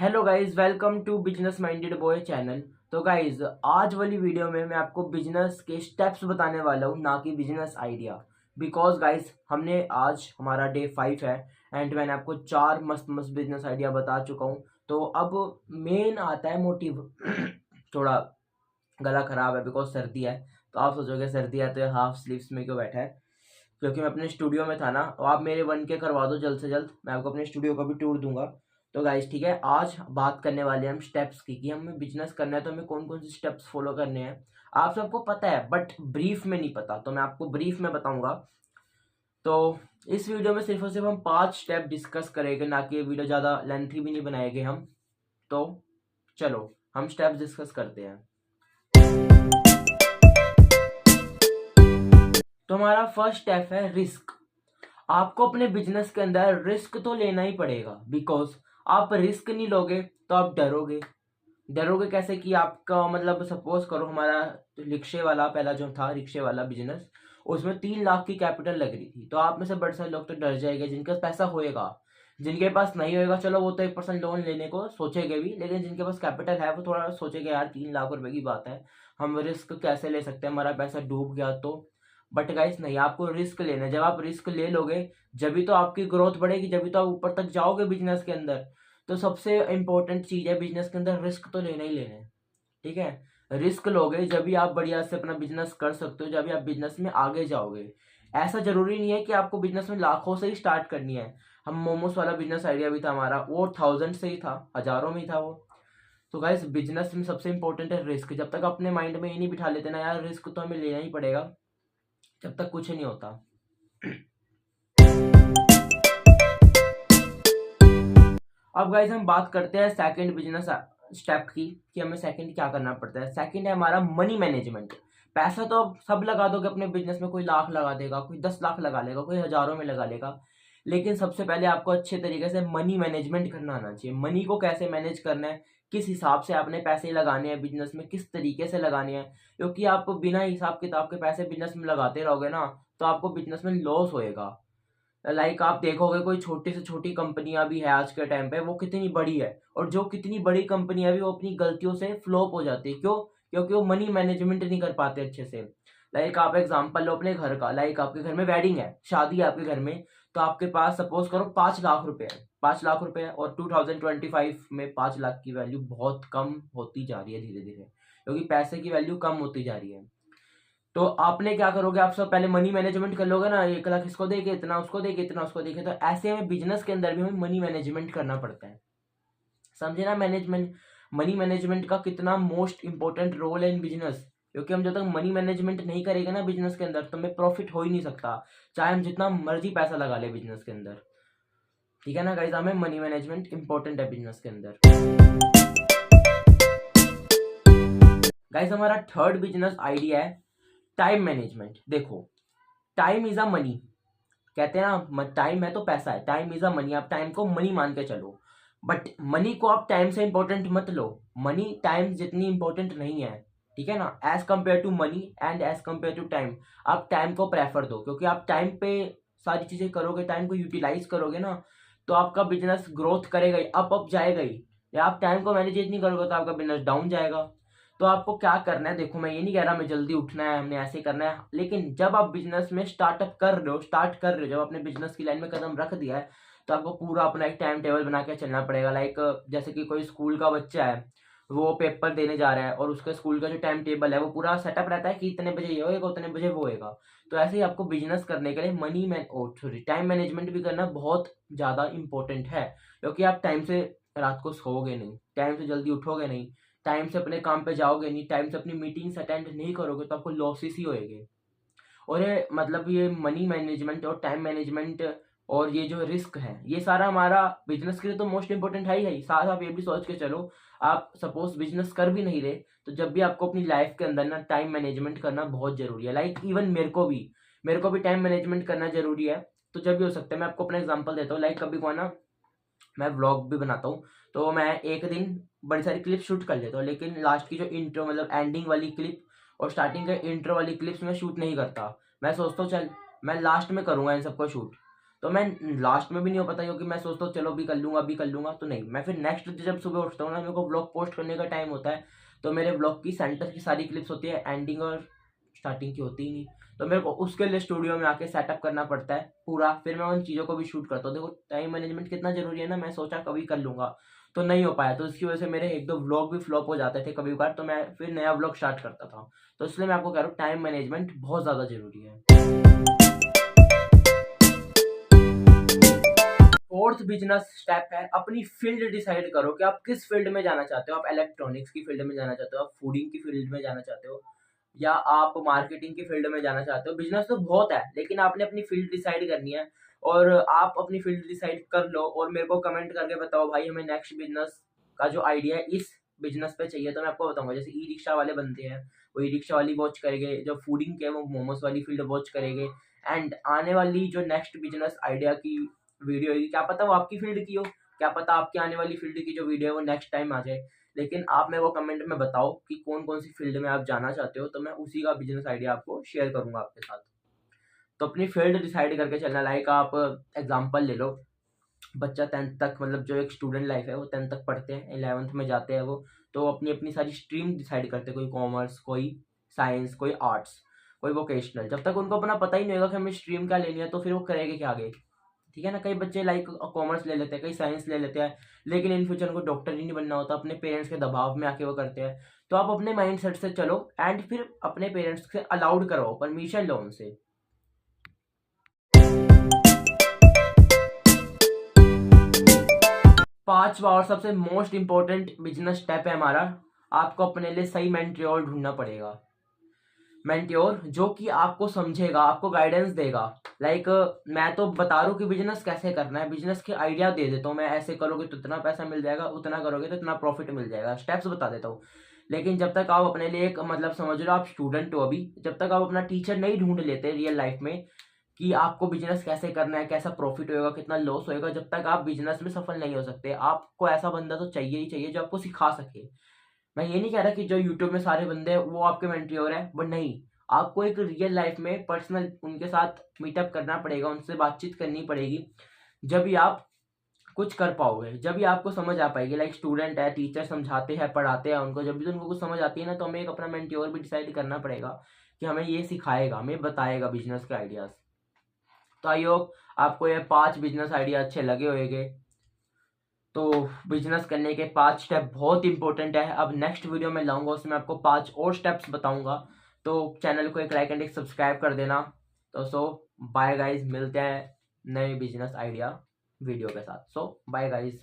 Hello guys, welcome to business minded boy channel. तो guys, आज वाली वीडियो में मैं आपको बिजनेस के स्टेप्स बताने वाला हूँ, ना कि बिजनेस आइडिया। बिकॉज गाइस, हमने आज हमारा डे 5 है एंड मैंने आपको 4 मस्त मस्त बिजनेस आइडिया बता चुका हूँ। तो अब मेन आता है मोटिव। थोड़ा गला खराब है बिकॉज सर्दी है। तो आप सोचोगे सर्दी है तो हाफ स्लीव्स में क्यों बैठा है, क्योंकि मैं अपने स्टूडियो में था ना। और आप मेरे 1K करवा दो जल्द से जल्द, मैं आपको अपने स्टूडियो का भी टूर दूंगा। तो गाइस ठीक है, आज बात करने वाले हैं हम स्टेप्स की कि हमें बिजनेस करना है तो हमें कौन कौन से स्टेप्स फॉलो करने हैं। आप सबको पता है बट ब्रीफ में नहीं पता, तो मैं आपको ब्रीफ में बताऊंगा। तो इस वीडियो में सिर्फ और सिर्फ हम 5 स्टेप डिस्कस करेंगे, ना कि वीडियो ज़्यादा लेंथी भी नहीं बनाएंगे हम। तो चलो हम स्टेप्स डिस्कस करते हैं। तो हमारा फर्स्ट स्टेप है रिस्क। आपको अपने बिजनेस के अंदर रिस्क तो लेना ही पड़ेगा, बिकॉज आप रिस्क नहीं लोगे तो आप डरोगे। डरोगे कैसे कि आपका मतलब सपोज करो हमारा रिक्शे वाला पहला जो था रिक्शे वाला बिजनेस, उसमें 3 लाख की कैपिटल लग रही थी। तो आप में से बड़े सारे लोग तो डर जाएंगे जिनके पास पैसा होएगा। जिनके पास नहीं होएगा चलो वो तो 1% लोन लेने को सोचेंगे भी, लेकिन जिनके पास कैपिटल है वो थोड़ा सोचेंगे यार 3 लाख रुपए की बात है, हम रिस्क कैसे ले सकते हैं, हमारा पैसा डूब गया तो। बट गाइस नहीं, आपको रिस्क लेना है। जब आप रिस्क ले लोगे जब भी तो आपकी ग्रोथ बढ़ेगी, जब भी तो आप ऊपर तक जाओगे बिजनेस के अंदर। तो सबसे इंपॉर्टेंट चीज है बिजनेस के अंदर रिस्क तो लेना ही लेना है। ठीक है, रिस्क लोगे जब भी आप बढ़िया से अपना बिजनेस कर सकते हो, जब भी आप बिजनेस में आगे जाओगे। ऐसा जरूरी नहीं है कि आपको बिजनेस में लाखों से ही स्टार्ट करनी है। हम मोमोज वाला बिजनेस आइडिया भी था हमारा, वो 1000 से ही था, हजारों में ही था वो। तो गाइस बिजनेस में सबसे इंपॉर्टेंट है रिस्क। जब तक अपने माइंड में ये नहीं बिठा लेते ना यार रिस्क तो हमें लेना ही पड़ेगा, जब तक कुछ नहीं होता। अब गाइस हम बात करते हैं सेकंड बिजनेस स्टेप की, कि हमें सेकंड क्या करना पड़ता है। सेकंड है हमारा मनी मैनेजमेंट। पैसा तो अब सब लगा दोगे अपने बिजनेस में, कोई लाख लगा देगा, कोई 10 लाख लगा लेगा, कोई हजारों में लगा लेगा। लेकिन सबसे पहले आपको अच्छे तरीके से मनी मैनेजमेंट करना आना चाहिए। मनी को कैसे मैनेज करना है, किस हिसाब से आपने पैसे लगाने हैं बिजनेस में, किस तरीके से लगाने हैं। क्योंकि आप बिना हिसाब किताब के पैसे बिजनेस में लगाते रहोगे ना, तो आपको बिजनेस में लॉस होएगा। आप देखोगे कोई छोटी से छोटी कंपनियां भी है आज के टाइम पे, वो कितनी बड़ी है, और जो कितनी बड़ी कंपनियां भी वो अपनी गलतियों से फ्लॉप हो जाती है। क्यों? क्योंकि वो मनी मैनेजमेंट नहीं कर पाते अच्छे से। आप एग्जांपल लो अपने घर का। आपके घर में वेडिंग है, शादी है आपके घर में, तो आपके पास सपोज करो 5 लाख रुपए है। 5 लाख रुपए है और 2025 में 5 लाख की वैल्यू बहुत कम होती जा रही है धीरे धीरे, क्योंकि पैसे की वैल्यू कम होती जा रही है। तो आपने क्या करोगे, आप सब पहले मनी मैनेजमेंट कर लोगे ना, 1 लाख इसको देके इतना उसको देके इतना उसको देके। तो ऐसे हमें बिजनेस के अंदर भी हमें मनी मैनेजमेंट करना पड़ता है। समझे ना मैनेजमेंट, मनी मैनेजमेंट का कितना मोस्ट इंपॉर्टेंट रोल है इन बिजनेस। क्योंकि हम जब तक मनी मैनेजमेंट नहीं करेंगे ना बिजनेस के अंदर, तो हमें प्रॉफिट हो ही नहीं सकता, चाहे हम जितना मर्जी पैसा लगा ले बिजनेस के अंदर। ठीक है ना गाइस, हमें मनी मैनेजमेंट इंपॉर्टेंट है बिजनेस के अंदर। गाइस हमारा थर्ड बिजनेस आइडिया है टाइम मैनेजमेंट। देखो, टाइम इज अ मनी, कहते हैं ना टाइम है तो पैसा है, टाइम इज अ मनी। आप टाइम को मनी मान के चलो, बट मनी को आप टाइम से इंपॉर्टेंट मत लो। मनी टाइम जितनी इंपॉर्टेंट नहीं है, ठीक है ना, as compare to money and as compare to time. आप टाइम को प्रेफर दो, क्योंकि आप टाइम पे सारी चीजें करोगे, टाइम को यूटिलाइज करोगे ना, तो आपका बिजनेस ग्रोथ करेगा ही, अप जाएगा ही। या आप टाइम को मैनेज नहीं करोगे तो आपका बिजनेस डाउन जाएगा। तो आपको क्या करना है, देखो मैं ये नहीं कह रहा हमें जल्दी उठना है, हमने ऐसे करना है, लेकिन जब आप बिजनेस में स्टार्टअप कर रहे हो, स्टार्ट कर रहे हो, जब आपने बिजनेस की लाइन में कदम रख दिया है, तो आपको पूरा अपना एक टाइम टेबल बना के चलना पड़ेगा। जैसे कि कोई स्कूल का बच्चा है, वो पेपर देने जा रहा है और उसके स्कूल का जो टाइम टेबल है वो पूरा सेटअप रहता है कि इतने बजे ये होएगा उतने बजे वो होएगा। तो ऐसे ही आपको बिजनेस करने के लिए टाइम मैनेजमेंट भी करना बहुत ज़्यादा इंपॉर्टेंट है। क्योंकि आप टाइम से रात को सोओगे नहीं, टाइम से जल्दी उठोगे नहीं, टाइम से अपने काम पे जाओगे नहीं, टाइम से अपनी मीटिंग्स अटेंड नहीं करोगे, तो आपको लॉसेस ही होएंगे। और ये मनी मैनेजमेंट और टाइम मैनेजमेंट और ये जो रिस्क है, ये सारा हमारा बिजनेस के लिए तो मोस्ट इंपॉर्टेंट है ही। साथ आप ये भी सोच के चलो, आप सपोज बिजनेस कर भी नहीं रहे, तो जब भी आपको अपनी लाइफ के अंदर ना टाइम मैनेजमेंट करना बहुत जरूरी है। इवन मेरे को भी टाइम मैनेजमेंट करना जरूरी है। तो जब भी हो सकता है, मैं आपको अपना एग्जांपल देता हूँ। कभी को ना, मैं व्लॉग भी बनाता हूँ, तो मैं एक दिन बड़ी सारी क्लिप शूट कर लेता हूँ, लेकिन लास्ट की जो इंट्रो मतलब एंडिंग वाली क्लिप और स्टार्टिंग के इंट्रो वाली क्लिप्स में शूट नहीं करता। मैं सोचता हूँ चल मैं लास्ट में करूँगा इन सबको शूट। तो मैं लास्ट में भी नहीं हो पाता, क्योंकि मैं सोचता हूँ चलो अभी कर लूँगा अभी कर लूँगा, तो नहीं, मैं फिर नेक्स्ट जब सुबह उठता हूँ ना, मेरे को व्लॉग पोस्ट करने का टाइम होता है, तो मेरे व्लॉग की सेंटर की सारी क्लिप्स होती है, एंडिंग और स्टार्टिंग की होती ही नहीं, तो मेरे को उसके लिए स्टूडियो में आके सेटअप करना पड़ता है पूरा, फिर मैं उन चीज़ों को भी शूट करता हूँ। देखो टाइम मैनेजमेंट कितना जरूरी है ना, मैं सोचा कभी कर लूँगा, तो नहीं हो पाया, तो इसकी वजह से मेरे एक दो व्लॉग भी फ्लॉप हो जाते थे कभी कभार, तो मैं फिर नया व्लॉग स्टार्ट करता था। तो इसलिए मैं आपको कह रहा हूँ टाइम मैनेजमेंट बहुत ज़्यादा जरूरी है। फोर्थ बिजनेस स्टेप है, अपनी फील्ड डिसाइड करो कि आप किस फील्ड में जाना चाहते हो। आप इलेक्ट्रॉनिक्स की फील्ड में जाना चाहते हो, आप फूडिंग की फील्ड में जाना चाहते हो, या आप मार्केटिंग की फील्ड में जाना चाहते हो। बिजनेस तो बहुत है, लेकिन आपने अपनी फील्ड डिसाइड करनी है, और आप अपनी फील्ड डिसाइड कर लो और मेरे को कमेंट करके बताओ भाई हमें नेक्स्ट बिजनेस का जो आइडिया है इस बिजनेस पे चाहिए, तो मैं आपको बताऊंगा। जैसे ई रिक्शा वाले बनते हैं, वो ई रिक्शा वाली वॉच करेंगे, जो फूडिंग के वो मोमोज वाली फील्ड वॉच करेंगे, एंड आने वाली जो नेक्स्ट बिजनेस आइडिया की वीडियो होगी, क्या पता वो आपकी फील्ड की हो, क्या पता आपकी आने वाली फील्ड की जो वीडियो है वो नेक्स्ट टाइम आ जाए। लेकिन आप मेरे को कमेंट में बताओ कि कौन कौन सी फील्ड में आप जाना चाहते हो, तो मैं उसी का बिजनेस आइडिया आपको शेयर करूंगा आपके साथ। तो अपनी फील्ड डिसाइड करके चलना। लाइक आप एग्जांपल ले लो, बच्चा 10th तक, मतलब जो एक स्टूडेंट लाइफ है वो 10th तक पढ़ते हैं, 11th में जाते हैं वो, तो अपनी अपनी सारी स्ट्रीम डिसाइड करते हैं, कोई कॉमर्स, कोई साइंस, कोई आर्ट्स, कोई वोकेशनल। जब तक उनको अपना पता ही नहीं होगा कि हमें स्ट्रीम क्या लेनी है, तो फिर वो करेंगे क्या आगे। ठीक है ना, कई बच्चे लाइक कॉमर्स ले लेते हैं, कई साइंस ले लेते हैं, लेकिन इन फ्यूचर उनको डॉक्टर ही नहीं बनना होता, अपने पेरेंट्स के दबाव में आके वो करते हैं। तो आप अपने माइंड सेट से चलो, एंड फिर अपने पेरेंट्स से अलाउड करो, परमिशन लो उनसे। पांचवा और सबसे मोस्ट इंपॉर्टेंट बिजनेस स्टेप है हमारा, आपको अपने लिए सही मेंटोर ढूंढना पड़ेगा। मेंटोर जो कि आपको समझेगा, आपको गाइडेंस देगा। लाइक मैं तो बता रहा हूँ कि बिजनेस कैसे करना है, बिजनेस के आइडिया दे देता हूँ मैं, ऐसे करोगे तो इतना पैसा मिल जाएगा, उतना करोगे तो इतना प्रॉफिट मिल जाएगा, स्टेप्स बता देता हूँ। लेकिन जब तक आप अपने लिए एक, मतलब समझ लो आप स्टूडेंट हो अभी, जब तक आप अपना टीचर नहीं ढूंढ लेते रियल लाइफ में कि आपको बिजनेस कैसे करना है, कैसा प्रॉफिट होएगा, कितना लॉस होएगा, जब तक आप बिजनेस में सफल नहीं हो सकते। आपको ऐसा बंदा तो चाहिए ही चाहिए जो आपको सिखा सके। मैं ये नहीं कह रहा कि जो यूट्यूब में सारे बंदे हैं वो आपके मेंटोर है, बट नहीं, आपको एक रियल लाइफ में पर्सनल उनके साथ मीटअप करना पड़ेगा, उनसे बातचीत करनी पड़ेगी, जब भी आप कुछ कर पाओगे, जब भी आपको समझ आ पाएगी। लाइक स्टूडेंट है, टीचर समझाते हैं, पढ़ाते हैं उनको, जब भी उनको कुछ समझ आती है ना, तो हमें एक अपना मेंटोर भी डिसाइड करना पड़ेगा कि हमें ये सिखाएगा, हमें बताएगा बिजनेस के आइडियाज। तो आई होप आपको ये 5 बिजनेस आइडिया अच्छे लगे होंगे। तो बिजनेस करने के 5 स्टेप बहुत इंपॉर्टेंट है। अब नेक्स्ट वीडियो में लाऊंगा, उसमें आपको 5 और स्टेप्स बताऊंगा। तो चैनल को एक लाइक एंड एक सब्सक्राइब कर देना। तो सो बाय गाइज, मिलते हैं नए बिजनेस आइडिया वीडियो के साथ। सो बाय गाइज।